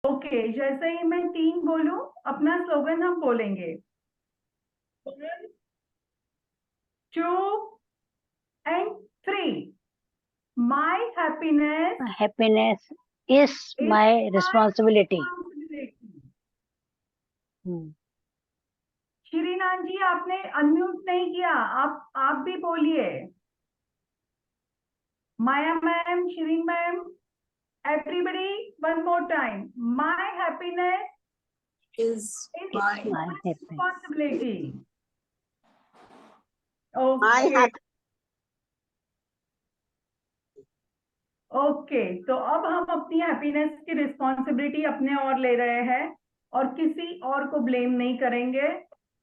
Okay, जैसे ही मैं 3 बोलूं अपना स्लोगन हम बोलेंगे। 1, 2 and 3। My happiness Happiness is is my my responsibility. Responsibility. Hmm. Shrinath ji, आपने अनम्यूट नहीं किया, आप भी बोलिए। Maya ma'am, Shreen ma'am, everybody, one more time. My happiness is is my My my happiness. Responsibility. my okay happy okay, तो अब हम अपनी हैप्पीनेस की रिस्पॉन्सिबिलिटी अपने और ले रहे हैं और किसी और को ब्लेम नहीं करेंगे।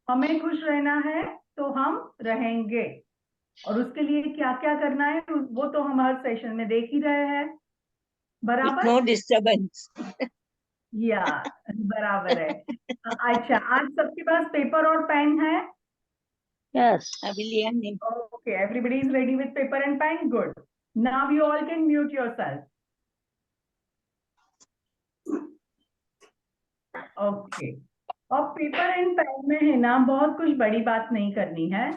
हमें खुश रहना है तो हम रहेंगे, और उसके लिए क्या क्या करना है वो तो हम हर सेशन में देख ही रहे हैं। with बराबर? no disturbance. या बराबर है। अच्छा, आज सबके पास पेपर और पेन है? Yes. Abiliyani. Okay, everybody is ready with paper and pen. Good. Now you all can mute yourself. Okay. अब पेपर एंड पेन में है ना, बहुत कुछ बड़ी बात नहीं करनी है।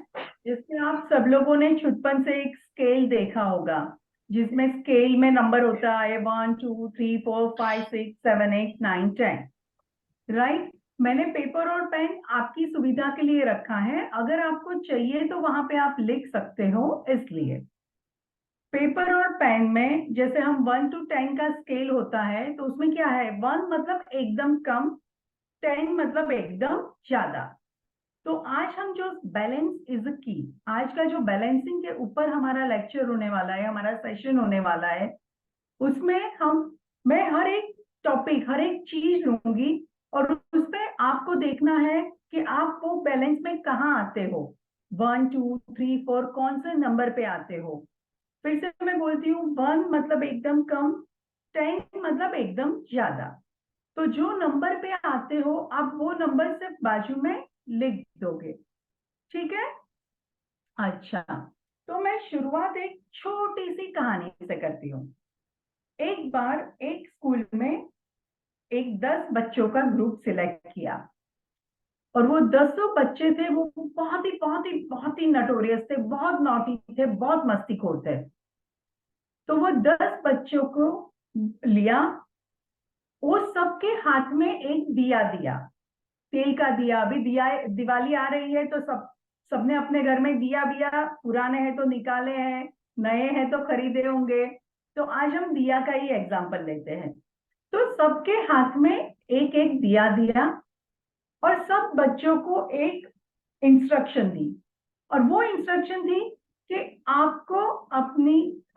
जिसमें आप सब लोगों ने छुटपन से एक स्केल देखा होगा, जिसमें स्केल में नंबर होता है 1 2 3 4 5 6 7 8 9 10। राइट? मैंने पेपर और पेन आपकी सुविधा के लिए रखा है, अगर आपको चाहिए तो वहां पे आप लिख सकते हो, इसलिए। पेपर और पेन में जैसे हम 1 to 10 का स्केल होता है, तो उसमें क्या है, 1 मतलब एकदम कम, 10 मतलब एकदम ज्यादा। तो आज हम जो बैलेंस इज की, आज का जो बैलेंसिंग के ऊपर हमारा लेक्चर होने वाला है, हमारा सेशन होने वाला है, उसमें मैं हर एक टॉपिक, हर एक चीज लूंगी और उस पे आपको देखना है कि आप वो बैलेंस में कहाँ आते हो। 1 2 3 4 कौन से नंबर पे आते हो। फिर से मैं बोलती हूँ, 1 मतलब एकदम कम, 10 मतलब एकदम ज्यादा। तो जो नंबर पे आते हो आप वो नंबर सिर्फ बाजू में लिख दोगे। ठीक है? अच्छा, तो मैं शुरुआत एक छोटी सी कहानी से करती हूँ। एक बार एक स्कूल में एक 10 बच्चों का ग्रुप सिलेक्ट किया, और वो 10 बच्चे थे, वो बहुत ही नटोरियस थे, बहुत नॉटी थे, बहुत मस्तीखोर थे। तो वो 10 बच्चों को लिया, वो सबके हाथ में एक दिया दिया, तेल का दिया। अभी दिया, दिवाली आ रही है तो सबने अपने घर में दिया बिया, पुराने हैं तो निकाले हैं, नए हैं तो खरीदे होंगे। तो आज हम दिया का ही एग्जांपल लेते हैं। तो सबके हाथ में एक एक दिया दिया, और सब बच्चों को एक इंस्ट्रक्शन दी, और वो इंस्ट्रक्शन थी कि आपको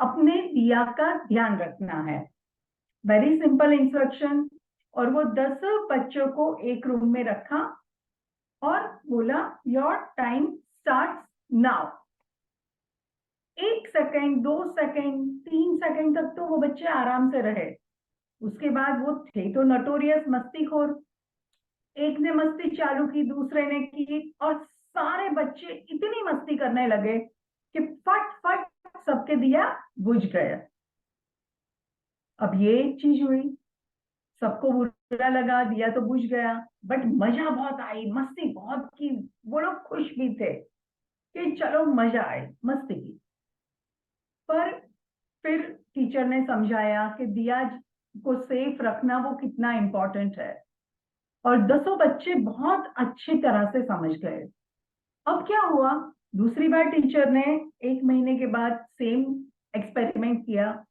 अपने दिया का ध्यान रखना है। Very simple instruction. और वो 10 बच्चों को एक रूम में रखा और बोला, your time start now. 1 second, 2 second, 3 second तक तो वो बच्चे आराम से रहे। उसके बाद वो थे तो नटोरियस मस्तीखोर, एक ने मस्ती चालू की, दूसरे ने की, और सारे बच्चे इतनी मस्ती करने लगे कि फट फट सबके दिया बुझ गए। अब ये एक चीज हुई, सबको बुरा लगा, दिया तो बुझ गया, बट मजा बहुत आई, मस्ती बहुत की। वो लोग खुश भी थे कि चलो मजा आए, मस्ती की। पर फिर टीचर ने समझाया कि दिया को सेफ रखना वो कितना इंपॉर्टेंट है, और 10 बच्चे बहुत अच्छी तरह से समझ गए। अब क्या हुआ, दूसरी बार टीचर ने 1 महीने के बाद सेम एक्सपेरिमेंट किया।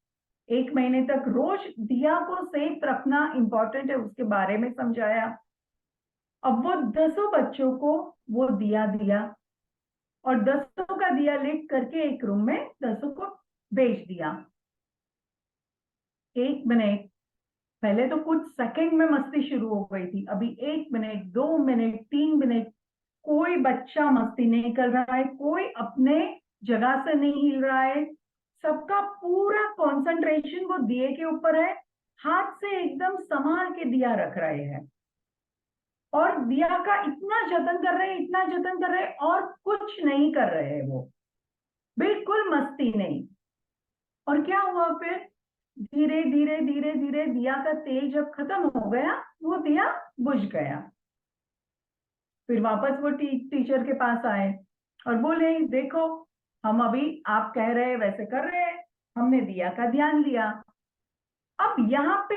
1 महीने तक रोज दिया को सेफ रखना इंपॉर्टेंट है उसके बारे में समझाया। अब वो 10 बच्चों को वो दिया दिया, और 10 का दिया लिख करके एक रूम में 10 को भेज दिया। 1 मिनट पहले तो कुछ सेकंड में मस्ती शुरू हो गई थी, अभी 1 मिनट, 2 मिनट, 3 मिनट कोई बच्चा मस्ती नहीं कर रहा है, कोई अपने जगह से नहीं हिल रहा है। सबका पूरा कंसंट्रेशन वो दिए के ऊपर है, हाथ से एकदम संभाल के दिया रख रहे हैं, और दिया का इतना जतन कर रहे हैं, इतना जतन कर रहे हैं, और कुछ नहीं कर रहे हैं वो, बिल्कुल मस्ती नहीं। और क्या हुआ फिर, धीरे धीरे धीरे धीरे दिया का तेल जब खत्म हो गया, वो दिया बुझ गया। फिर वापस वो टीचर के पास आए और बोले, देखो हम अभी आप कह रहे वैसे कर रहे हैं, हमने दिया का ध्यान दिया। अब यहाँ पे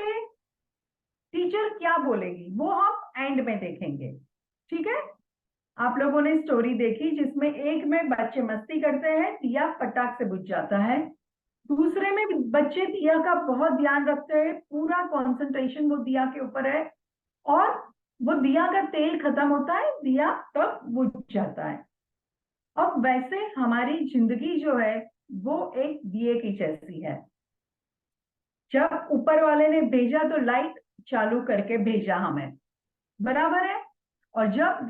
टीचर क्या बोलेगी वो हम एंड में देखेंगे, ठीक है। आप लोगों ने स्टोरी देखी जिसमें एक में बच्चे मस्ती करते हैं, दिया फटाक से बुझ जाता है। दूसरे में बच्चे दिया का बहुत ध्यान रखते हैं, पूरा कंसंट्रेशन वो दिया के ऊपर है, और वो दिया का तेल खत्म होता है, दिया तब बुझ जाता है। अब वैसे हमारी जिंदगी जो है वो एक दिए की जैसी है। जब ऊपर वाले ने भेजा तो लाइट चालू करके भेजा हमें, बराबर है। और जब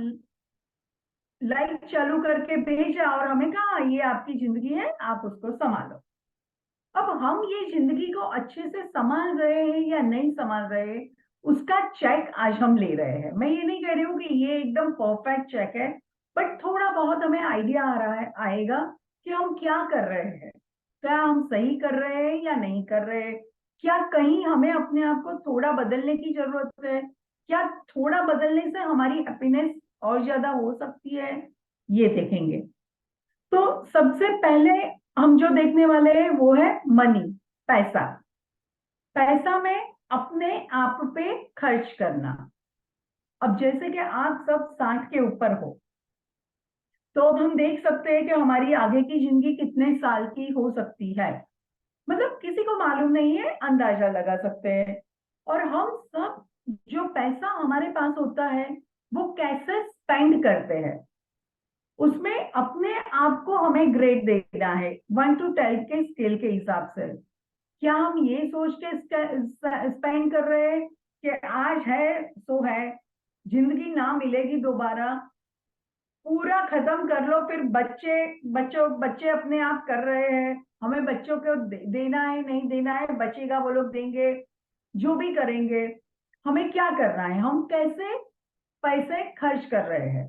लाइट चालू करके भेजा और हमें कहा ये आपकी जिंदगी है, आप उसको संभालो। अब हम ये जिंदगी को अच्छे से संभाल रहे हैं या नहीं संभाल रहे, उसका चेक आज हम ले रहे हैं। मैं ये नहीं कह रही हूँ कि ये एकदम परफेक्ट चेक है, बट थोड़ा बहुत हमें आइडिया आ रहा है, आएगा कि हम क्या कर रहे हैं, क्या हम सही कर रहे हैं या नहीं कर रहे हैं, क्या कहीं हमें अपने आप को थोड़ा बदलने की जरूरत है, क्या थोड़ा बदलने से हमारी हैप्पीनेस और ज्यादा हो सकती है, ये देखेंगे। तो सबसे पहले हम जो देखने वाले हैं वो है मनी, पैसा। पैसा में अपने आप पे खर्च करना। अब जैसे कि आप सब 60 के ऊपर हो, तो अब हम देख सकते हैं कि हमारी आगे की जिंदगी कितने साल की हो सकती है, मतलब किसी को मालूम नहीं है, अंदाजा लगा सकते हैं। और हम सब जो पैसा हमारे पास होता है वो कैसे स्पेंड करते हैं, उसमें अपने आप को हमें ग्रेड देना है 1 to 10 के स्केल के हिसाब से। क्या हम ये सोच के स्पेंड कर रहे हैं कि आज है सो है, जिंदगी ना मिलेगी दोबारा, पूरा खत्म कर लो, फिर बच्चे अपने आप कर रहे हैं, हमें बच्चों को देना है नहीं देना है, बचेगा वो लोग देंगे, जो भी करेंगे। हमें क्या करना है, हम कैसे पैसे खर्च कर रहे हैं,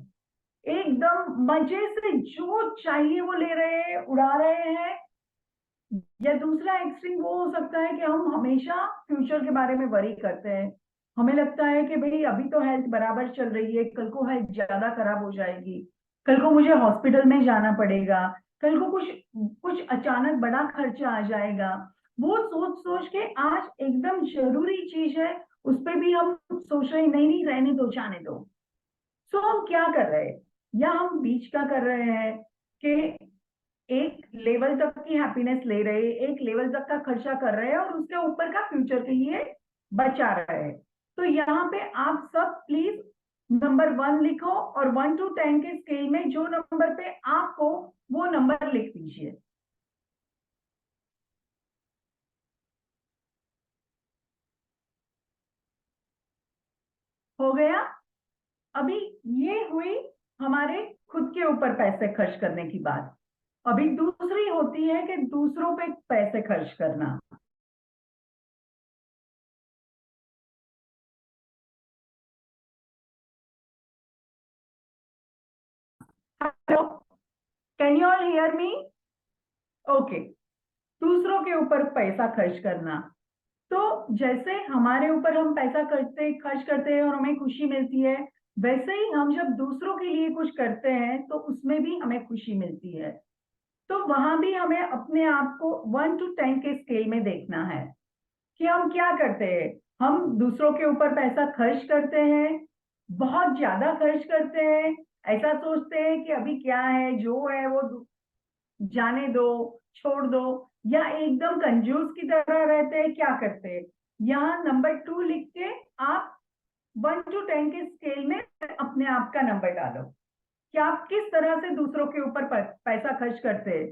एकदम मजे से जो चाहिए वो ले रहे हैं, उड़ा रहे हैं। या दूसरा एक्सट्रीम वो हो सकता है कि हम हमेशा फ्यूचर के बारे में वरी करते हैं, हमें लगता है कि भाई अभी तो हेल्थ बराबर चल रही है, कल को हेल्थ ज्यादा खराब हो जाएगी, कल को मुझे हॉस्पिटल में जाना पड़ेगा, कल को कुछ कुछ अचानक बड़ा खर्चा आ जाएगा। वो सोच सोच के आज एकदम जरूरी चीज है उस पर भी हम सोच रहे हैं, नहीं नहीं रहने दो, जाने दो। सो हम क्या कर रहे हैं, या हम बीच का कर रहे हैं कि एक लेवल तक की हैप्पीनेस ले रहे हैं, एक लेवल तक का खर्चा कर रहे हैं और उसके ऊपर का फ्यूचर के लिए बचा रहे हैं। तो यहाँ पे आप सब प्लीज नंबर 1 लिखो और 1 to 10 के स्केल में जो नंबर पे आप हो वो नंबर लिख दीजिए। हो गया। अभी ये हुई हमारे खुद के ऊपर पैसे खर्च करने की बात। अभी दूसरी होती है कि दूसरों पे पैसे खर्च करना। Hello, can you all hear me? Okay. दूसरों के ऊपर पैसा खर्च करना, तो जैसे हमारे ऊपर हम पैसा खर्च करते हैं और हमें खुशी मिलती है, वैसे ही हम जब दूसरों के लिए कुछ करते हैं तो उसमें भी हमें खुशी मिलती है। तो वहां भी हमें अपने आप को 1 to 10 के स्केल में देखना है कि हम क्या करते हैं। हम दूसरों के ऊपर पैसा खर्च करते हैं, बहुत ज्यादा खर्च करते हैं, ऐसा सोचते हैं कि अभी क्या है जो है वो जाने दो, छोड़ दो, या एकदम कंजूस की तरह रहते हैं, क्या करते हैं। यहाँ नंबर 2 लिख के आप 1 to 10 के स्केल में अपने आप का नंबर डालो कि आप किस तरह से दूसरों के ऊपर पैसा खर्च करते हैं।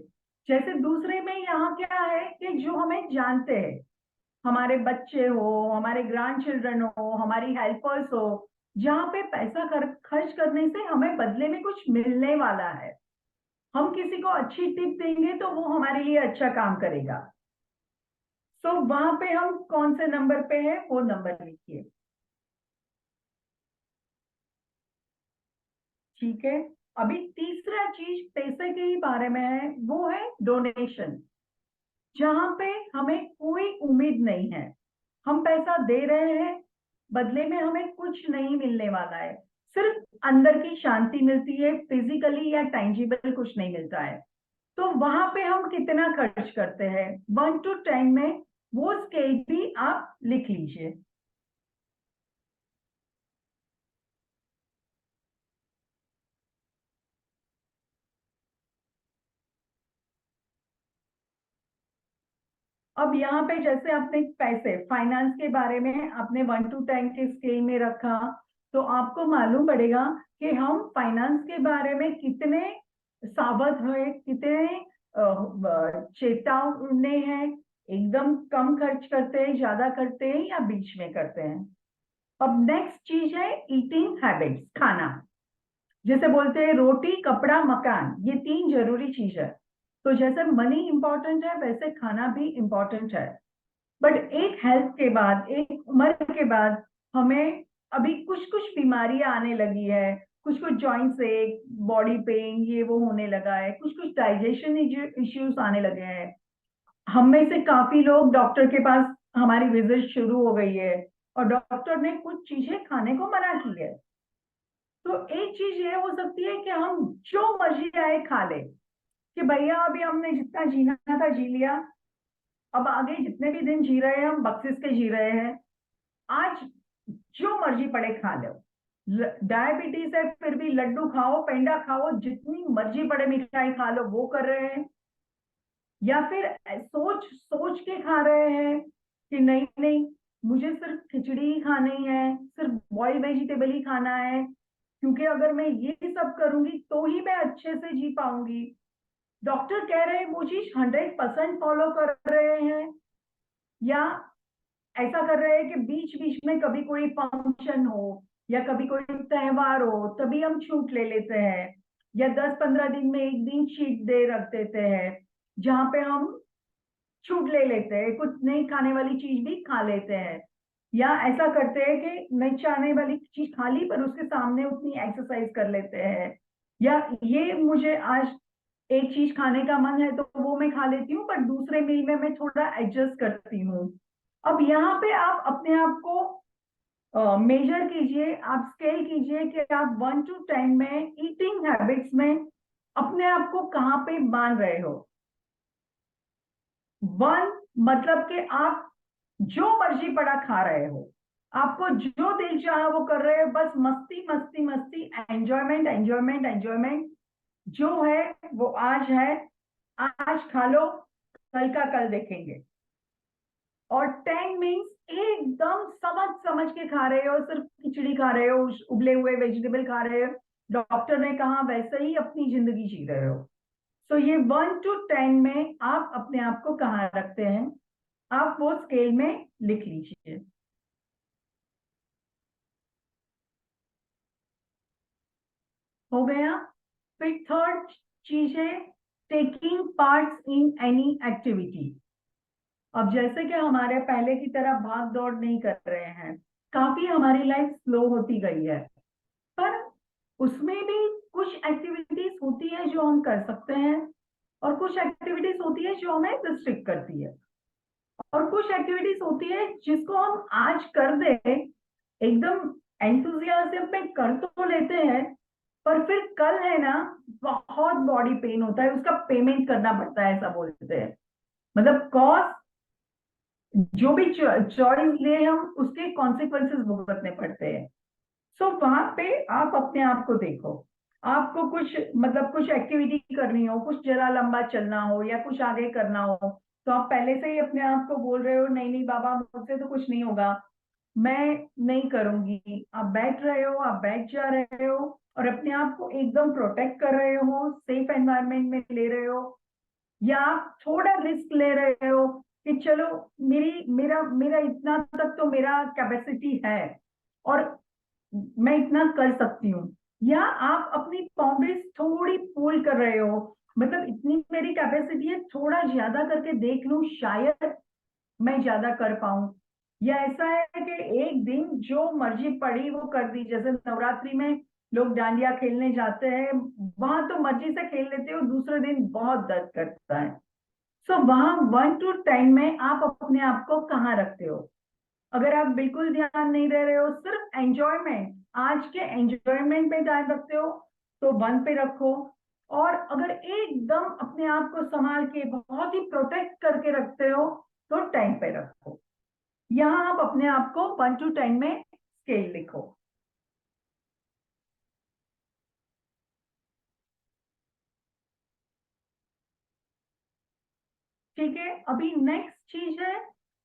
जैसे दूसरे में यहाँ क्या है कि जो हमें जानते हैं, हमारे बच्चे हो, हमारे ग्रैंड चिल्ड्रन हो, हमारी हेल्पर्स हो, जहाँ पे पैसा खर्च करने से हमें बदले में कुछ मिलने वाला है, हम किसी को अच्छी टिप देंगे तो वो हमारे लिए अच्छा काम करेगा। तो वहां पे हम कौन से नंबर पे है वो नंबर लिखिए, ठीक है। अभी तीसरा चीज पैसे के ही बारे में है, वो है डोनेशन। जहां पे हमें कोई उम्मीद नहीं है, हम पैसा दे रहे हैं, बदले में हमें कुछ नहीं मिलने वाला है, सिर्फ अंदर की शांति मिलती है, फिजिकली या टेंजिबल कुछ नहीं मिलता है। तो वहां पे हम कितना खर्च करते हैं 1 to 10 में, वो स्केल भी आप लिख लीजिए। अब यहाँ पे जैसे आपने पैसे फाइनेंस के बारे में आपने 1 to 10 के स्केल में रखा, तो आपको मालूम पड़ेगा कि हम फाइनेंस के बारे में कितने सावध है, कितने चेतावनी है, एकदम कम खर्च करते हैं, ज्यादा करते हैं या बीच में करते हैं। अब नेक्स्ट चीज है ईटिंग हैबिट्स, खाना। जैसे बोलते हैं रोटी कपड़ा मकान, ये 3 जरूरी चीज है। तो जैसे मनी इंपॉर्टेंट है, वैसे खाना भी इंपॉर्टेंट है। बट एक हेल्थ के बाद, एक उम्र के बाद, हमें अभी कुछ कुछ बीमारियां आने लगी है, कुछ कुछ जॉइंट्स एक, बॉडी पेन, ये वो होने लगा है, कुछ कुछ डाइजेशन इश्यूज आने लगे हैं। हम में से काफी लोग डॉक्टर के पास, हमारी विजिट शुरू हो गई है और डॉक्टर ने कुछ चीजें खाने को मना की है। तो एक चीज ये हो सकती है कि हम जो मर्जी आए खा ले, कि भैया अभी हमने जितना जीना था जी लिया, अब आगे जितने भी दिन जी रहे हैं हम बख्शिश के जी रहे हैं, आज जो मर्जी पड़े खा लो। डायबिटीज है फिर भी लड्डू खाओ, पेंडा खाओ, जितनी मर्जी पड़े मिठाई खा लो, वो कर रहे हैं। या फिर सोच सोच के खा रहे हैं कि नहीं नहीं, मुझे सिर्फ खिचड़ी ही खानी है, सिर्फ बॉइल वेजिटेबल ही खाना है, क्योंकि अगर मैं ये सब करूंगी तो ही मैं अच्छे से जी पाऊंगी। डॉक्टर कह रहे हैं वो चीज 100% फॉलो कर रहे हैं, या ऐसा कर रहे हैं कि बीच बीच में कभी कोई फंक्शन हो या कभी कोई त्योहार हो तभी हम छूट ले लेते हैं, या 10-15 दिन में एक दिन चीट डे रख देते हैं जहां पे हम छूट ले लेते हैं, कुछ नहीं खाने वाली चीज भी खा लेते हैं। या ऐसा करते हैं कि नहीं खाने वाली चीज खा ली पर उसके सामने उतनी एक्सरसाइज कर लेते हैं। या ये मुझे आज एक चीज खाने का मन है तो वो मैं खा लेती हूँ, पर दूसरे मील में मैं थोड़ा एडजस्ट करती हूँ। अब यहाँ पे आप अपने आप को मेजर कीजिए, आप स्केल कीजिए कि आप 1 to 10 में ईटिंग हैबिट्स में अपने आप को कहाँ पे मान रहे हो। 1 मतलब कि आप जो मर्जी पड़ा खा रहे हो, आपको जो दिल चाहा वो कर रहे हो, बस मस्ती मस्ती मस्ती, एंजॉयमेंट एंजॉयमेंट एंजॉयमेंट। जो है वो आज है, आज खा लो, कल का कल देखेंगे। और 10 मीन्स एकदम समझ समझ के खा रहे हो, सिर्फ खिचड़ी खा रहे हो, उबले हुए वेजिटेबल खा रहे हो, डॉक्टर ने कहा वैसे ही अपनी जिंदगी जी रहे हो। तो ये 1 to 10 में आप अपने आप को कहाँ रखते हैं, आप वो स्केल में लिख लीजिए। हो गया। फिर थर्ड चीज है taking part in any activity. अब जैसे कि हमारे पहले की तरह भाग दौड़ नहीं कर रहे हैं, काफी हमारी लाइफ स्लो होती गई है, पर उसमें भी कुछ एक्टिविटीज होती है जो हम कर सकते हैं, और कुछ एक्टिविटीज होती है जो हमें रिस्ट्रिक्ट करती है, और कुछ एक्टिविटीज होती है जिसको हम आज कर दे, एकदम एंथुजियाज्म में कर तो लेते हैं, पर फिर कल है ना बहुत बॉडी पेन होता है, उसका पेमेंट करना पड़ता है, ऐसा बोलते हैं। मतलब कॉस्ट, जो भी चॉइस ले हम उसके कॉन्सिक्वेंसेस भुगतने पड़ते हैं। सो वहां पे आप अपने आप को देखो, आपको कुछ मतलब कुछ एक्टिविटी करनी हो, कुछ जरा लंबा चलना हो या कुछ आगे करना हो, तो आप पहले से ही अपने आप को बोल रहे हो नहीं नहीं बाबा मुझसे तो कुछ नहीं होगा, मैं नहीं करूंगी। आप बैठ रहे हो, आप बैठ जा रहे हो, और अपने आप को एकदम प्रोटेक्ट कर रहे हो, सेफ एनवायरनमेंट में ले रहे हो, या आप थोड़ा रिस्क ले रहे हो कि चलो मेरी मेरा मेरा इतना तक तो मेरा कैपेसिटी है और मैं इतना कर सकती हूँ, या आप अपनी बाउंड्रीज थोड़ी पुल कर रहे हो, मतलब इतनी मेरी कैपेसिटी है, थोड़ा ज्यादा करके देख लूं शायद मैं ज्यादा कर पाऊं। या ऐसा है कि एक दिन जो मर्जी पड़ी वो कर दी, जैसे नवरात्रि में लोग डांडिया खेलने जाते हैं, वहां तो मर्जी से खेल लेते हो, दूसरे दिन बहुत दर्द करता है। सो वहां 1 to 10 में आप अपने आप को कहाँ रखते हो? अगर आप बिल्कुल ध्यान नहीं दे रहे हो, सिर्फ एंजॉयमेंट, आज के एंजॉयमेंट में ध्यान रखते हो, तो 1 पे रखो। और अगर एकदम अपने आप को संभाल के बहुत ही प्रोटेक्ट करके रखते हो, तो 10 पे रखो। यहाँ आप अपने आप को 1 to 10 में स्केल लिखो। ठीक है, अभी नेक्स्ट चीज है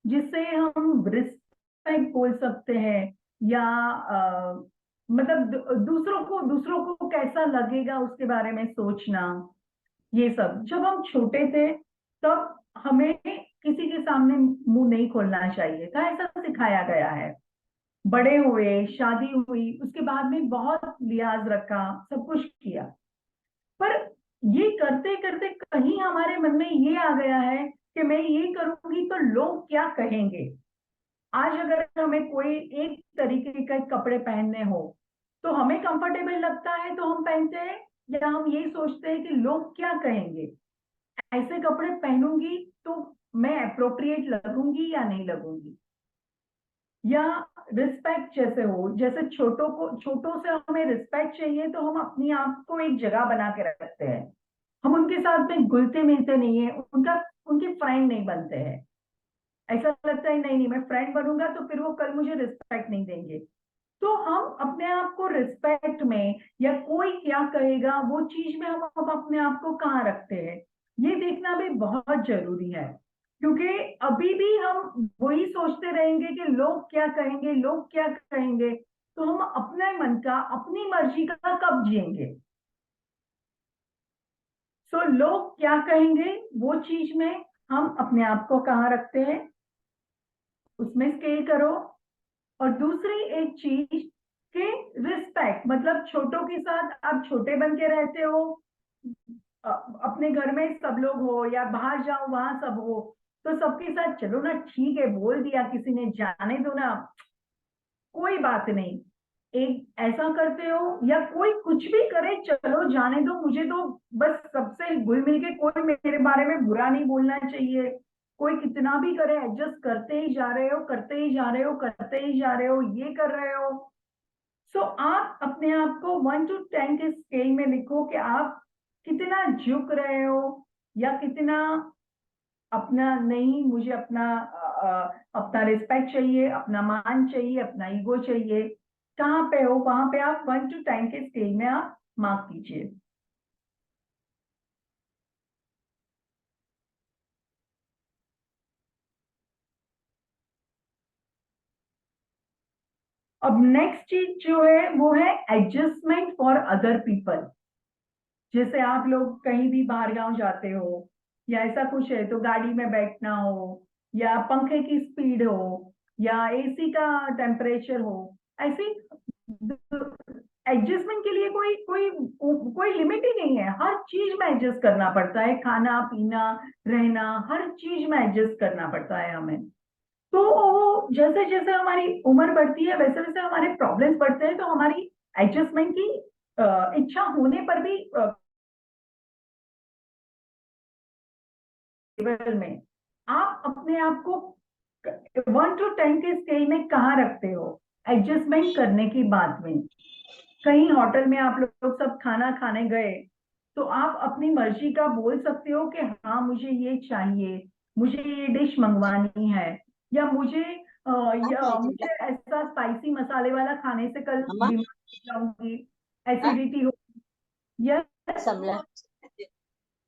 जिसे हम रिस्पेक्ट बोल सकते हैं, या मतलब दूसरों को कैसा लगेगा उसके बारे में सोचना। ये सब जब हम छोटे थे तब हमें किसी के सामने मुंह नहीं खोलना चाहिए था, ऐसा सिखाया गया है। बड़े हुए, शादी हुई, उसके बाद में बहुत लिहाज रखा, सब कुछ किया। पर ये करते करते कहीं हमारे मन में ये आ गया है कि मैं ये करूंगी तो लोग क्या कहेंगे। आज अगर हमें कोई एक तरीके के कपड़े पहनने हो, तो हमें कंफर्टेबल लगता है तो हम पहनते हैं, या हम ये सोचते हैं कि लोग क्या कहेंगे, ऐसे कपड़े पहनूंगी तो मैं अप्रोप्रिएट लगूंगी या नहीं लगूंगी। या रिस्पेक्ट जैसे हो, जैसे छोटों से हमें रिस्पेक्ट चाहिए, तो हम अपने आप को एक जगह बना के रखते हैं। हम उनके साथ में घुलते मिलते नहीं है, उनके फ्रेंड नहीं बनते हैं। ऐसा लगता है नहीं नहीं, मैं फ्रेंड बनूंगा तो फिर वो कल मुझे रिस्पेक्ट नहीं देंगे। तो हम अपने आप को रिस्पेक्ट में, या कोई क्या कहेगा वो चीज में हम अपने आप को कहाँ रखते हैं, ये देखना भी बहुत जरूरी है। क्योंकि अभी भी हम वही सोचते रहेंगे कि लोग क्या कहेंगे, लोग क्या कहेंगे, तो हम अपने मन का, अपनी मर्जी का कब जिएंगे। सो लोग क्या कहेंगे वो चीज में हम अपने आप को कहाँ रखते हैं, उसमें स्केल करो। और दूसरी एक चीज कि रिस्पेक्ट, मतलब छोटों के साथ आप छोटे बन के रहते हो, अपने घर में सब लोग हो या बाहर जाओ वहां सब हो, तो सबके साथ चलो ना, ठीक है बोल दिया किसी ने, जाने दो ना, कोई बात नहीं। एक ऐसा करते हो, या कोई कुछ भी करे, चलो जाने दो, मुझे तो बस सबसे घुल मिल के, कोई मेरे बारे में बुरा नहीं बोलना चाहिए। कोई कितना भी करे, एडजस्ट करते ही जा रहे हो, करते ही जा रहे हो, करते ही जा रहे हो, ये कर रहे हो। सो आप अपने आप को 1 to 10 के स्केल में लिखो कि आप कितना झुक रहे हो, या कितना अपना नहीं, मुझे अपना रिस्पेक्ट चाहिए, अपना मान चाहिए, अपना ईगो चाहिए, कहाँ पे हो, वहां पे आप 1 to 10 के स्केल में आप मार्क कीजिए। अब नेक्स्ट चीज जो है वो है एडजस्टमेंट फॉर अदर पीपल। जैसे आप लोग कहीं भी बाहर गांव जाते हो, या ऐसा कुछ है, तो गाड़ी में बैठना हो, या पंखे की स्पीड हो, या एसी का टेम्परेचर हो, ऐसी एडजस्टमेंट के लिए कोई कोई कोई लिमिट ही नहीं है। हर चीज में एडजस्ट करना पड़ता है, खाना पीना, रहना, हर चीज में एडजस्ट करना पड़ता है हमें। तो जैसे जैसे हमारी उम्र बढ़ती है, वैसे वैसे हमारे प्रॉब्लम्स बढ़ते हैं, तो हमारी एडजस्टमेंट की इच्छा होने पर भी लेवल में आप अपने आप को 1 to 10 के स्केल में कहाँ रखते हो एडजस्टमेंट करने की बात में। कहीं होटल में आप लोग सब खाना खाने गए, तो आप अपनी मर्जी का बोल सकते हो कि हाँ मुझे ये चाहिए, मुझे ये डिश मंगवानी है, या मुझे ऐसा स्पाइसी मसाले वाला खाने से कल अम्मा बीमार हो जाऊंगी, हाँ एसिडिटी हो। यस, समला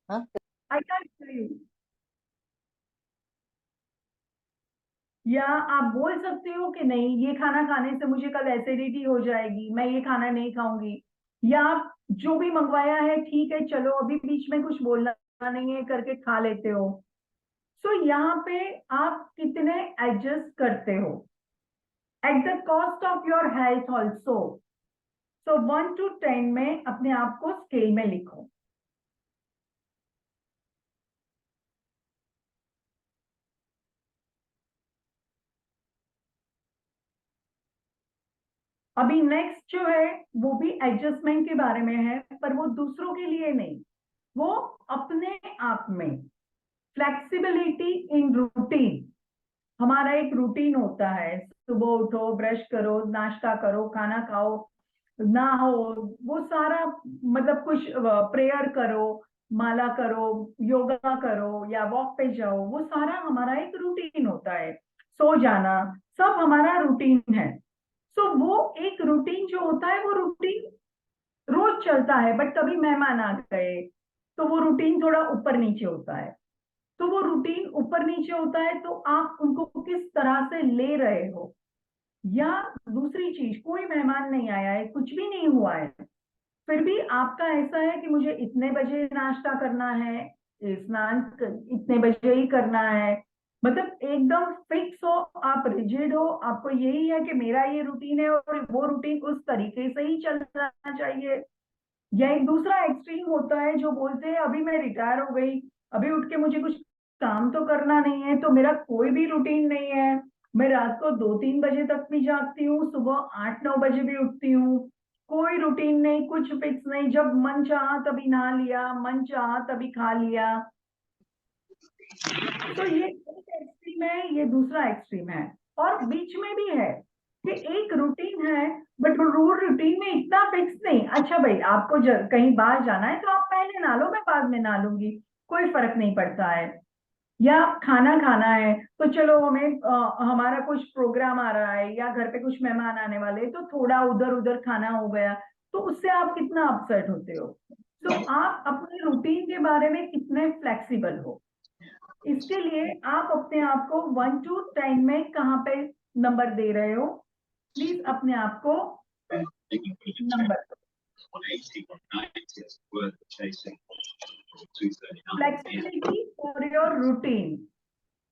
हाँ आई कैन। या आप बोल सकते हो कि नहीं, ये खाना खाने से मुझे कल एसिडिटी हो जाएगी, मैं ये खाना नहीं खाऊंगी। या आप जो भी मंगवाया है, ठीक है चलो अभी बीच में कुछ बोलना नहीं है करके खा लेते हो। सो यहाँ पे आप कितने एडजस्ट करते हो eight the cost of your health also. So 1 to 10 में अपने आप को स्केल में लिखो। अभी नेक्स्ट जो है वो भी एडजस्टमेंट के बारे में है, पर वो दूसरों के लिए नहीं, वो अपने आप में। Flexibility in routine. हमारा एक रूटीन होता है, सुबह उठो, ब्रश करो, नाश्ता करो, खाना खाओ, नहाओ, वो सारा मतलब कुछ प्रेयर करो, माला करो, योगा करो या वॉक पे जाओ, वो सारा हमारा एक रूटीन होता है। सो जाना, सब हमारा रूटीन है। सो वो एक रूटीन जो होता है, वो रूटीन रोज चलता है, बट कभी मेहमान आ गए तो वो रूटीन थोड़ा ऊपर नीचे होता है। तो वो रूटीन ऊपर नीचे होता है, तो आप उनको किस तरह से ले रहे हो। या दूसरी चीज, कोई मेहमान नहीं आया है, कुछ भी नहीं हुआ है, फिर भी आपका ऐसा है कि मुझे इतने बजे नाश्ता करना है, इतने बजे ही करना है, मतलब एकदम फिक्स हो, आप रिजिड हो, आपको यही है कि मेरा ये रूटीन है और वो रूटीन उस तरीके से ही चलना चाहिए। या एक दूसरा एक्सट्रीम होता है जो बोलते हैं अभी मैं रिटायर हो गई, अभी उठ के मुझे कुछ काम तो करना नहीं है, तो मेरा कोई भी रूटीन नहीं है, मैं रात को 2-3 बजे तक भी जागती हूँ, सुबह 8-9 बजे भी उठती हूँ, कोई रूटीन नहीं, कुछ फिक्स नहीं, जब मन चाहा तभी नहा लिया, मन चाहा तभी खा लिया। तो ये एक एक्सट्रीम है, ये दूसरा एक्सट्रीम है। और बीच में भी है कि एक रूटीन है, बट रूटीन में इतना फिक्स नहीं। अच्छा भाई, आपको कहीं बाहर जाना है तो आप पहले नहा लो, मैं बाद में नहा लूंगी, कोई फर्क नहीं पड़ता है। या खाना खाना है तो चलो, हमें हमारा कुछ प्रोग्राम आ रहा है या घर पे कुछ मेहमान आने वाले हैं, तो थोड़ा उधर उधर खाना हो गया, तो उससे आप कितना अपसेट होते हो। तो आप अपने रूटीन के बारे में कितने फ्लेक्सिबल हो, इसके लिए आप अपने आप को 1 to 10 में कहाँ पे नंबर दे रहे हो, प्लीज अपने आप को number. Flexibility for your routine.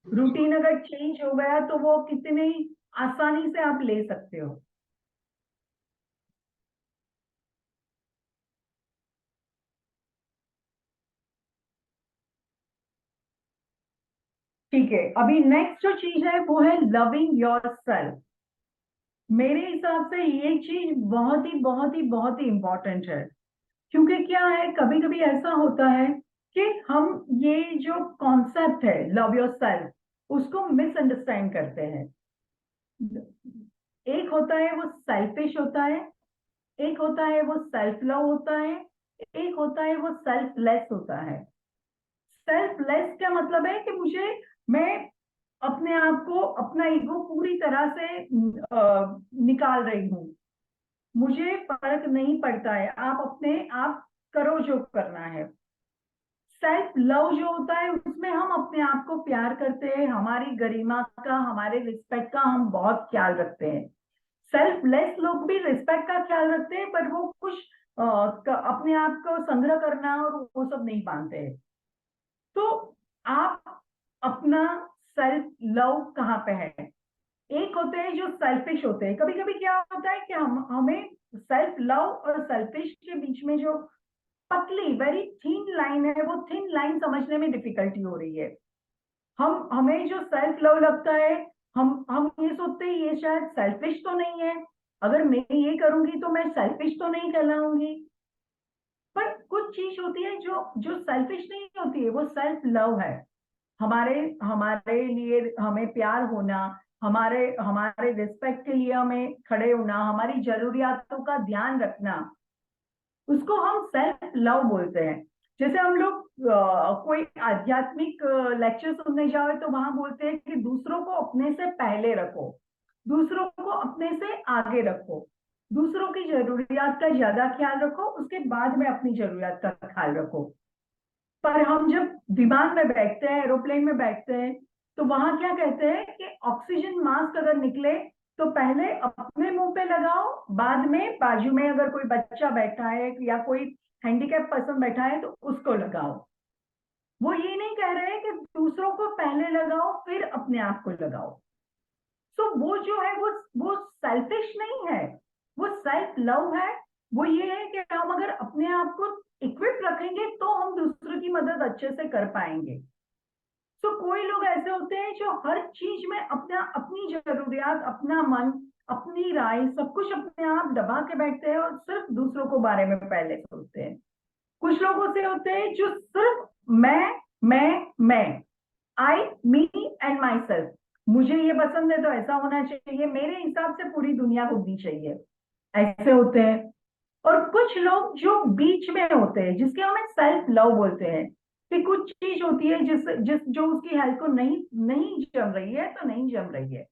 Routine अगर चेंज हो गया तो वो कितनी आसानी से आप ले सकते हो। ठीक है, अभी नेक्स्ट जो चीज है वो है लविंग योर सेल्फ। मेरे हिसाब से ये चीज बहुत ही बहुत ही बहुत ही इंपॉर्टेंट है, क्योंकि क्या है, कभी कभी ऐसा होता है कि हम ये जो कॉन्सेप्ट है लव योर सेल्फ, उसको मिसअंडरस्टैंड करते हैं। एक होता है वो सेल्फिश होता है, एक होता है वो सेल्फ लव होता है, एक होता है वो सेल्फलेस होता है। सेल्फलेस क्या मतलब है कि मैं अपने आप को, अपना ईगो पूरी तरह से निकाल रही हूँ, मुझे फर्क नहीं पड़ता है, आप अपने आप करो जो करना है। सेल्फ लव जो होता है, उसमें हम अपने आप को प्यार करते हैं, हमारी गरिमा का, हमारे रिस्पेक्ट का हम बहुत ख्याल रखते हैं। सेल्फलेस लोग भी रिस्पेक्ट का ख्याल रखते हैं, पर वो कुछ अपने आप को संग्रह करना और वो सब नहीं मानते हैं। तो आप अपना सेल्फ लव कहाँ पे है। एक होते हैं जो सेल्फिश होते हैं, कभी कभी क्या होता है कि हमें सेल्फ लव और सेल्फिश के बीच में जो पतली वेरी थिन लाइन है, वो थिन लाइन समझने में डिफिकल्टी हो रही है। हमें जो सेल्फ लव लगता है, हम ये सोचते हैं ये शायद सेल्फिश तो नहीं है, अगर मैं ये करूंगी तो मैं सेल्फिश तो नहीं कहलाऊंगी। पर कुछ चीज होती है जो जो सेल्फिश नहीं होती है, वो सेल्फ लव है। हमारे हमारे लिए हमें प्यार होना, हमारे हमारे रिस्पेक्ट के लिए हमें खड़े होना, हमारी जरूरियातों का ध्यान रखना, उसको हम सेल्फ लव बोलते हैं। जैसे हम लोग कोई आध्यात्मिक लेक्चर सुनने जाओ तो वहां बोलते हैं कि दूसरों को अपने से पहले रखो, दूसरों को अपने से आगे रखो, दूसरों की जरूरियात का ज्यादा ख्याल रखो, उसके बाद में अपनी जरूरियात का ख्याल रखो। पर हम जब विमान में बैठते हैं, एरोप्लेन में बैठते हैं, तो वहां क्या कहते हैं कि ऑक्सीजन मास्क अगर निकले तो पहले अपने मुंह पे लगाओ, बाद में बाजू में अगर कोई बच्चा बैठा है या कोई हैंडीकैप पर्सन बैठा है तो उसको लगाओ। वो ये नहीं कह रहे हैं कि दूसरों को पहले लगाओ फिर अपने आप को लगाओ। सो वो जो है वो सेल्फिश नहीं है, वो सेल्फ लव है। वो ये है कि हम अगर अपने आप को इक्विप रखेंगे तो हम दूसरों की मदद अच्छे से कर पाएंगे। तो कोई लोग ऐसे होते हैं जो हर चीज में अपनी जरूरियात, अपना मन, अपनी राय, सब कुछ अपने आप दबा के बैठते हैं और सिर्फ दूसरों को बारे में पहले सोचते हैं। कुछ लोगों से होते हैं जो सिर्फ मैं मैं मैं, आई, मी एंड माई सेल्फ, मुझे ये पसंद है तो ऐसा होना चाहिए, मेरे हिसाब से पूरी दुनिया होनी चाहिए, ऐसे होते हैं। और कुछ लोग जो बीच में होते हैं, जिसके हमें सेल्फ लव बोलते हैं, कि कुछ चीज होती है जिस जिस जो उसकी हेल्थ को नहीं नहीं जम रही है तो नहीं जम रही है।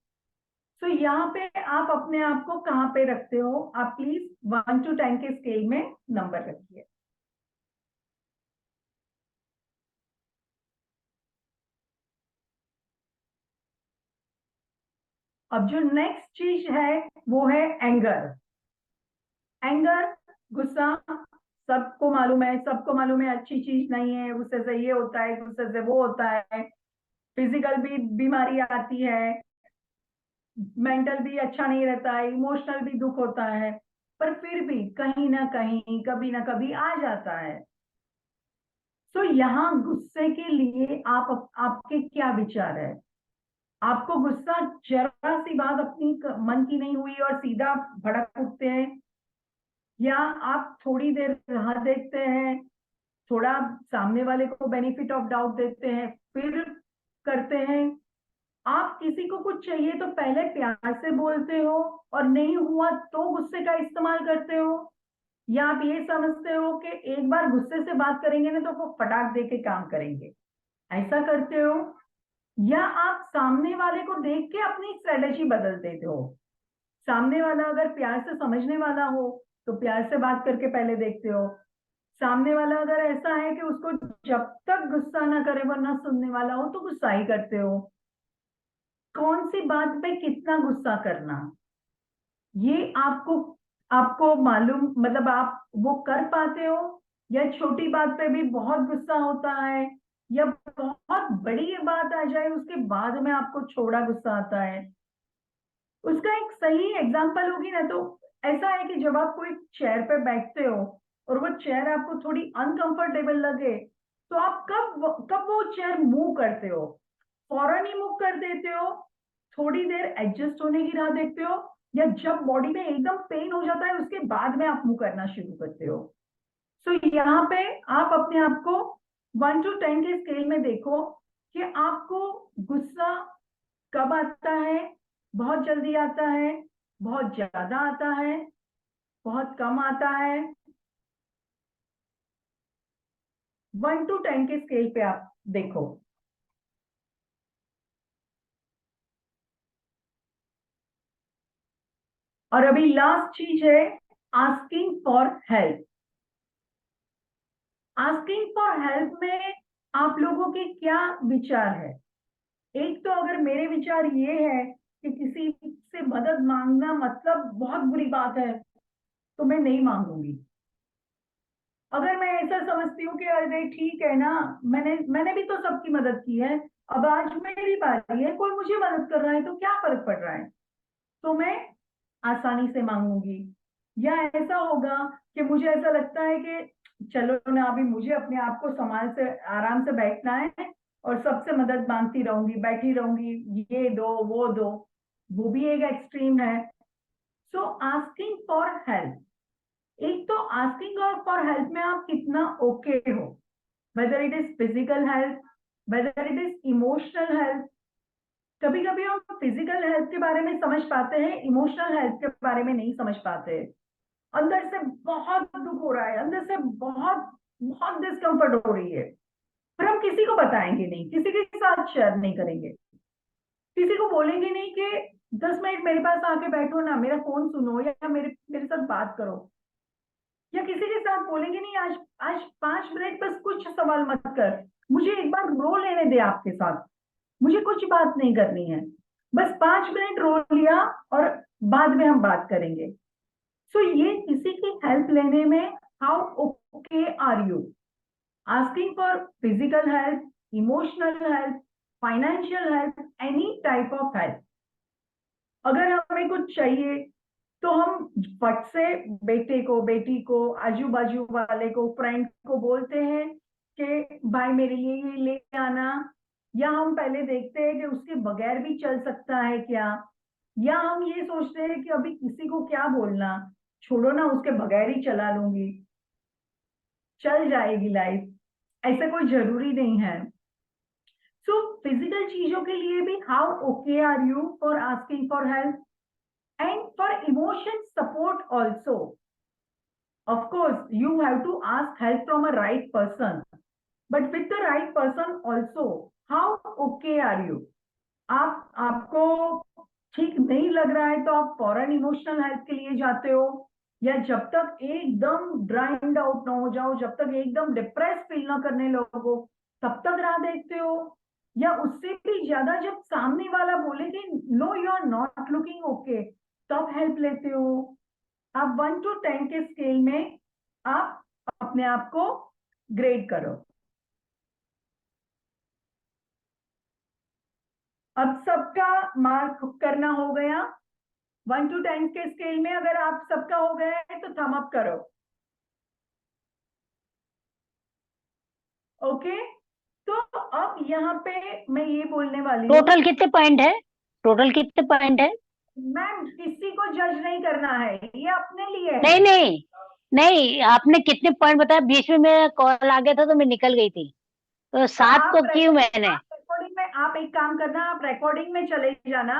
तो यहाँ पे आप अपने आप को कहाँ पे रखते हो, आप प्लीज 1 to 10 के स्केल में नंबर रखिए। अब जो नेक्स्ट चीज है वो है एंगर। एंगर, गुस्सा, सबको मालूम है अच्छी चीज नहीं है, गुस्से से ये होता है, गुस्से से वो होता है, फिजिकल भी बीमारी आती है, मेंटल भी अच्छा नहीं रहता है, इमोशनल भी दुख होता है, पर फिर भी कहीं ना कहीं कभी ना कभी आ जाता है। तो यहाँ गुस्से के लिए आपके क्या विचार है? आपको गुस्सा जरा सी बात अपनी मन की नहीं हुई और सीधा भड़क उठते हैं, या आप थोड़ी देर राह देखते हैं, थोड़ा सामने वाले को बेनिफिट ऑफ डाउट देते हैं, फिर करते हैं? आप किसी को कुछ चाहिए तो पहले प्यार से बोलते हो, और नहीं हुआ तो गुस्से का इस्तेमाल करते हो, या आप ये समझते हो कि एक बार गुस्से से बात करेंगे ना तो वो फटाक दे के काम करेंगे, ऐसा करते हो? या आप सामने वाले को देख के अपनी स्ट्रेटेजी बदल देते हो? सामने वाला अगर प्यार से समझने वाला हो तो प्यार से बात करके पहले देखते हो, सामने वाला अगर ऐसा है कि उसको जब तक गुस्सा ना करे वो ना सुनने वाला हो तो गुस्सा ही करते हो? कौन सी बात पे कितना गुस्सा करना, ये आपको आपको मालूम, मतलब आप वो कर पाते हो? या छोटी बात पे भी बहुत गुस्सा होता है, या बहुत बड़ी बात आ जाए उसके बाद में आपको छोड़ा गुस्सा आता है? उसका एक सही एग्जांपल होगी ना, तो ऐसा है कि जब आप कोई चेयर पे बैठते हो और वो चेयर आपको थोड़ी अनकंफर्टेबल लगे, तो आप कब कब वो चेयर मूव करते हो? फौरन ही मूव कर देते हो, थोड़ी देर एडजस्ट होने की राह देखते हो, या जब बॉडी में एकदम पेन हो जाता है उसके बाद में आप मूव करना शुरू करते हो? सो यहाँ पे आप अपने आप को 1 to 10 के स्केल में देखो कि आपको गुस्सा कब आता है, बहुत जल्दी आता है, बहुत ज्यादा आता है, बहुत कम आता है। 1 to 10 के स्केल पे आप देखो। और अभी लास्ट चीज है asking for help. Asking for help में आप लोगों के क्या विचार है? एक तो अगर मेरे विचार ये है कि किसी से मदद मांगना मतलब बहुत बुरी बात है, तो मैं नहीं मांगूंगी। अगर मैं ऐसा समझती हूँ कि अरे ठीक है ना, मैंने मैंने भी तो सबकी मदद की है, अब आज मेरी बारी है, कोई मुझे मदद कर रहा है तो क्या फर्क पड़ रहा है, तो मैं आसानी से मांगूंगी। या ऐसा होगा कि मुझे ऐसा लगता है कि चलो ना, अभी मुझे अपने आप को संभाल से आराम से बैठना है और सबसे मदद मांगती रहूंगी, बैठी रहूंगी, ये दो वो दो, वो भी एक एक्सट्रीम है। सो आस्किंग फॉर हेल्प, एक तो आस्किंग फॉर हेल्प में आप कितना ओके हो, whether it is physical help, whether it is emotional help. कभी कभी हम फिजिकल हेल्थ के बारे में समझ पाते हैं, इमोशनल हेल्थ के बारे में नहीं समझ पाते। अंदर से बहुत दुख हो रहा है, अंदर से बहुत बहुत डिस्कम्फर्ट हो रही है, पर हम किसी को बताएंगे नहीं, किसी के साथ शेयर नहीं करेंगे, किसी को बोलेंगे नहीं कि 10 मिनट मेरे पास आके बैठो ना, मेरा फोन सुनो, या मेरे मेरे साथ बात करो। या किसी के साथ बोलेंगे नहीं, आज आज 5 मिनट बस कुछ सवाल मत कर, मुझे एक बार रो लेने दे आपके साथ, मुझे कुछ बात नहीं करनी है, बस 5 मिनट रो लिया और बाद में हम बात करेंगे। सो ये किसी की हेल्प लेने में, how okay are you asking for physical help, emotional help, financial help, any type of help? अगर हमें कुछ चाहिए तो हम फट से बेटे को, बेटी को, आजू बाजू वाले को, फ्रेंड को बोलते हैं कि भाई मेरे लिए ये ले आना, या हम पहले देखते हैं कि उसके बगैर भी चल सकता है क्या, या हम ये सोचते हैं कि अभी किसी को क्या बोलना, छोड़ो ना उसके बगैर ही चला लूंगी, चल जाएगी लाइफ, ऐसा कोई जरूरी नहीं है। सो फिजिकल चीजों के लिए भी how okay are you for asking for help, and for emotion support also. Of course, you have to ask help from a right person, but with the right person also, how okay are you? आपको ठीक नहीं लग रहा है तो आप फौरन emotional help के लिए जाते हो, या जब तक एकदम ड्राइंड आउट ना हो जाओ, जब तक एकदम डिप्रेस फील ना करने लगो, तब तक राह देखते हो, या उससे भी ज्यादा जब सामने वाला बोले कि no you are not looking okay, तब हेल्प लेते हो? आप 1 to 10 के स्केल में आप अपने आप को ग्रेड करो. अब सबका मार्क करना हो गया. 1 to 10 के स्केल में अगर आप सबका हो गया है तो थम अप करो. ओके, तो अब यहाँ पे मैं ये बोलने वाली हूँ, टोटल कितने पॉइंट है? टोटल कितने पॉइंट है? मैम किसी को जज नहीं करना है, ये अपने लिए है. नहीं नहीं नहीं, आपने कितने पॉइंट बताया? बीच में मेरा कॉल आ गया था तो मैं निकल गई थी, तो 7 आप को क्यों मैंने? रिकॉर्डिंग में, आप एक काम करना, आप रिकॉर्डिंग में चले जाना,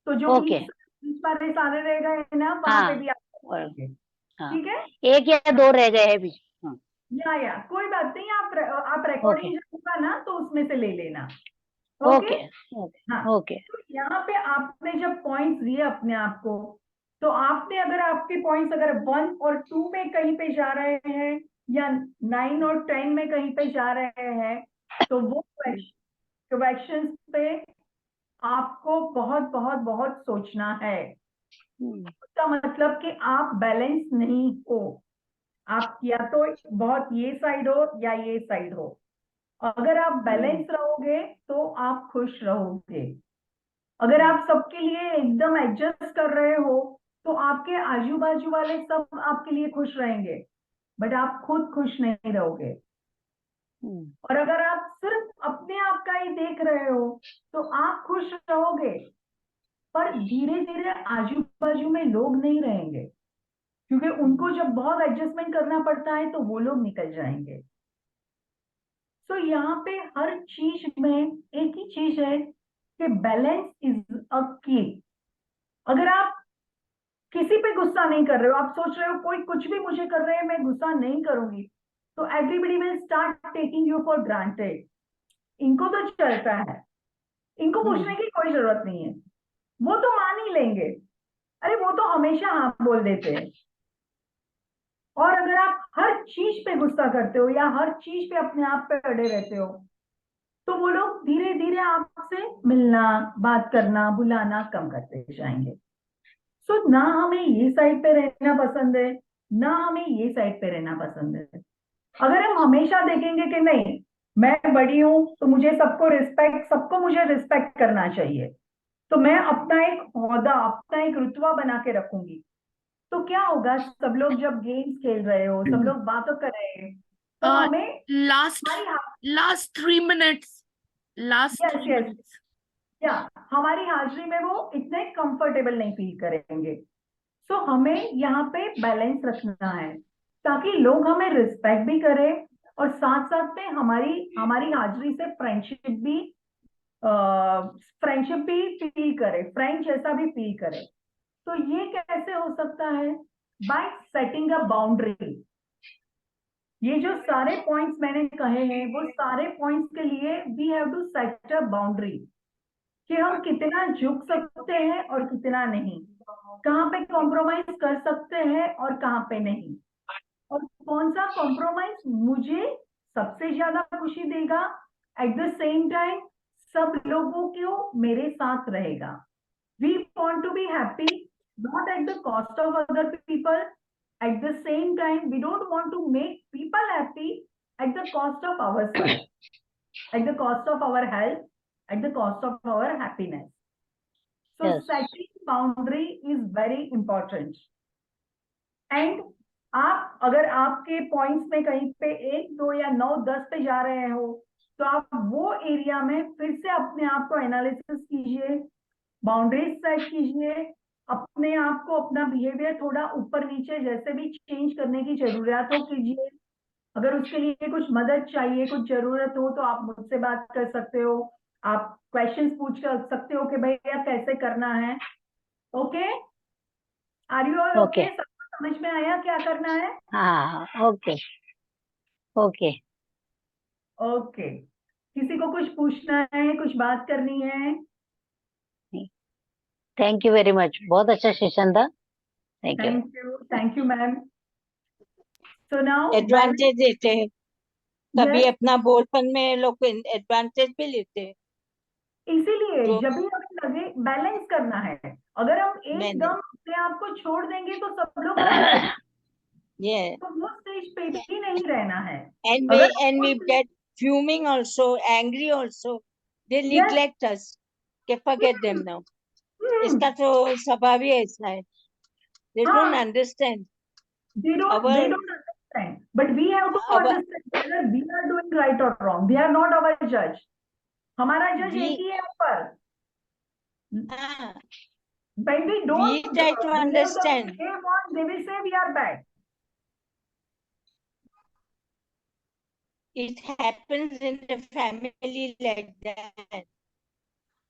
तो जो ओके, बीच वाले सारे रह गए ना, वहां हाँ पे भी आप और करेंगे. हाँ, ठीक है, 1 या 2 रह गए हैं बीच. हाँ, या कोई बात नहीं, आप ओके रिकॉर्डिंग जब होगा ना तो उसमें से ले लेना. ओके. ओके ओके हाँ, ओके. तो यहाँ पे आपने जब पॉइंट्स दिए अपने आप को, तो आपने अगर आपके पॉइंट्स अगर 1 और 2 में कहीं पे जा रहे हैं, या 9 और 10 में कहीं पे जा रहे हैं, तो वो क्वेश्चंस पे आपको बहुत बहुत बहुत सोचना है. इसका मतलब कि आप बैलेंस नहीं हो, आप या तो बहुत ये साइड हो या ये साइड हो. अगर आप बैलेंस रहोगे तो आप खुश रहोगे. अगर आप सबके लिए एकदम एडजस्ट कर रहे हो तो आपके आजू बाजू वाले सब आपके लिए खुश रहेंगे, बट आप खुद खुश नहीं रहोगे. और अगर आप सिर्फ अपने आप का ही देख रहे हो तो आप खुश रहोगे, पर धीरे धीरे आजू बाजू में लोग नहीं रहेंगे, क्योंकि उनको जब बहुत एडजस्टमेंट करना पड़ता है तो वो लोग निकल जाएंगे. तो यहाँ पे हर चीज में एक ही चीज है कि बैलेंस इज अ की. अगर आप किसी पे गुस्सा नहीं कर रहे हो, आप सोच रहे हो कोई कुछ भी मुझे कर रहे हैं मैं गुस्सा नहीं करूंगी, तो everybody will start taking you for granted. इनको तो चलता है, इनको पूछने की कोई जरूरत नहीं है, वो तो मान ही लेंगे, अरे वो तो हमेशा हाँ बोल देते हैं. और अगर आप हर चीज पे गुस्सा करते हो या हर चीज पे अपने आप पे अड़े रहते हो, तो वो लोग धीरे धीरे आपसे मिलना, बात करना, बुलाना कम करते जाएंगे. सो ना हमें ये साइड पे रहना पसंद है, ना हमें ये साइड पे रहना पसंद है. अगर हम हमेशा देखेंगे कि नहीं मैं बड़ी हूं तो मुझे सबको मुझे रिस्पेक्ट करना चाहिए, तो मैं अपना एक ओहदा, अपना एक रुतबा बना के रखूंगी, तो क्या होगा, सब लोग जब गेम्स खेल रहे हो, सब लोग बातें कर रहे हैं, तो हमें लास्ट हमारी last 3 minutes. Last yes 3 yes, minutes. या हमारी हाजिरी में वो इतने कंफर्टेबल नहीं फील करेंगे. सो हमें यहाँ पे बैलेंस रखना है, ताकि लोग हमें रिस्पेक्ट भी करें और साथ साथ में हमारी हमारी हाजिरी से फ्रेंडशिप भी फील करे, फ्रेंड जैसा भी फील करे. तो ये कैसे हो सकता है? बाय सेटिंग अ बाउंड्री. ये जो सारे पॉइंट्स मैंने कहे हैं, वो सारे पॉइंट्स के लिए we have to set a boundary, कि हम कितना झुक सकते हैं और कितना नहीं, कहाँ पे कॉम्प्रोमाइज कर सकते हैं और कहाँ पे नहीं, और कौन सा कॉम्प्रोमाइज मुझे सबसे ज्यादा खुशी देगा, एट द सेम टाइम सब लोगों को मेरे साथ रहेगा. We want to be happy, not at the cost of other people. At the same time we don't want to make people happy at the cost of our self, at the cost of our health, at the cost of our happiness. So Yes. setting boundary is very important. And आप अगर आपके points में कहीं पे 1, 2 या 9, 10 पे जा रहे हो, तो आप वो एरिया में फिर से अपने आप को एनालिसिस कीजिए, बाउंड्रीज सेट कीजिए, अपने आप को, अपना बिहेवियर थोड़ा ऊपर नीचे जैसे भी चेंज करने की जरूरत हो कीजिए. अगर उसके लिए कुछ मदद चाहिए, कुछ जरूरत हो, तो आप मुझसे बात कर सकते हो. आप क्वेश्चंस पूछ सकते हो कि भैया कैसे करना है। Okay, are you all okay. Okay? सबको समझ में आया क्या करना है? हाँ, ओके ओके। ओके, किसी को कुछ पूछना है, कुछ बात करनी है? थैंक यू वेरी मच, बहुत अच्छा सेशन था। Thank you. Thank you ma'am. So now advantage देते हैं, कभी यस, अपना बोलपन में लोग एडवांटेज भी लेते हैं। इसीलिए तो जब भी हमें लगे बैलेंस करना है, अगर हम मैंने एकदम अपने आप को छोड़ देंगे तो सब लोग आ जाएंगे, ये तो वो स्टेज पे भी नहीं रहना है। and अगर we get fuming also, angry also. They yes, neglect us. Okay, forget them now. इसका तो स्वभाव ही ऐसा है. They don't हाँ, understand they don't our understand, but we have to our understand whether we are doing right or wrong. They are not our judge. हमारा जज एक we ही है ऊपर। ah, When we we don't try to behave the way understand. they want, they will say we are bad. It happens in the family like that.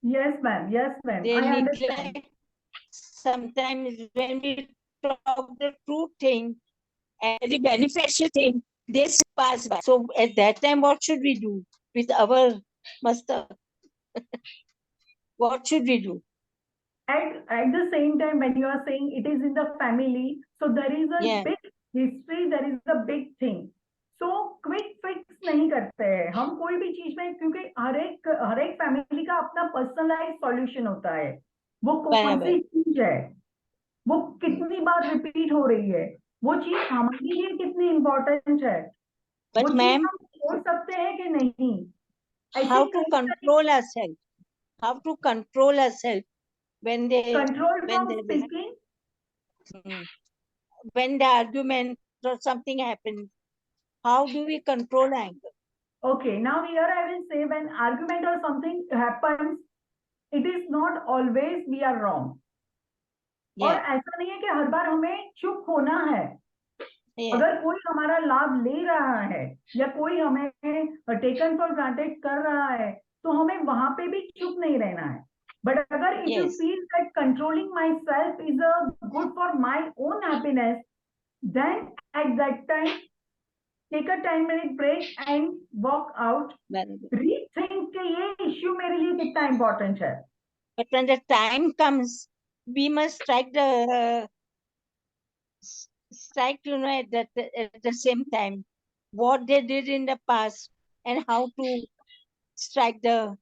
Yes, ma'am. Yes, ma'am. They I understand. neglect sometimes when we talk the true thing and the beneficial thing, they pass by. So at that time, what should we do with our master? What should we do? At the same time, when you are saying it is in the family, so there is a Yeah, big history, there is a big thing. So quick fix नहीं करते हैं हम कोई भी चीज में, क्योंकि हर एक फैमिली का अपना पर्सनलाइज सॉल्यूशन होता है। वो कौन बराबर. सी चीज है, वो कितनी बार रिपीट हो रही है, वो चीज हमारे लिए कितनी इम्पोर्टेंट है, वो But चीज ma'am, हम छोड़ सकते हैं कि नहीं। ऐसे how to कई सारी control ourselves? How to control ourselves when control when from there is speaking. hmm, when the argument or something happens? How do we control anger? Okay, now here I will say when argument or something happens, it is not always we are wrong. और Yeah, ऐसा नहीं है कि हर बार हमें चुप होना है। yeah, अगर कोई हमारा लाभ ले रहा है या कोई हमें टेकन फॉर ग्रांटेड कर रहा है, तो हमें वहां पे भी चुप नहीं रहना है। बट अगर if you yes, feel that controlling myself is a good for my own happiness, then at that time take a 10 minute break and walk out, बराबर. रीथिंक कि ये इश्यू मेरे लिए कितना इंपॉर्टेंट है। But when the time comes, we must strike strike, at the same time what they did in the past and how to strike the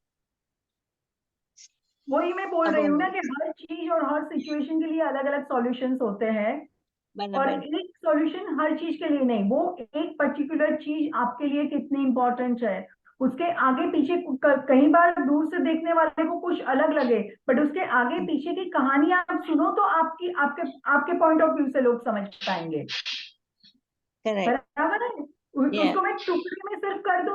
वही मैं बोल रही हूँ ना our कि हर चीज और हर सिचुएशन के लिए अलग अलग सॉल्यूशंस होते हैं, और barabar. एक सॉल्यूशन हर चीज के लिए नहीं। वो एक पर्टिकुलर चीज आपके लिए कितनी इंपॉर्टेंट है, उसके आगे पीछे कई बार दूर से देखने वाले को कुछ अलग लगे, बट उसके आगे पीछे की कहानी आप सुनो तो आपकी आपके आपके पॉइंट ऑफ व्यू से लोग समझ पाएंगे। Correct. बराबर है। Yeah. उसको मैं टुकड़े में सिर्फ कर दूं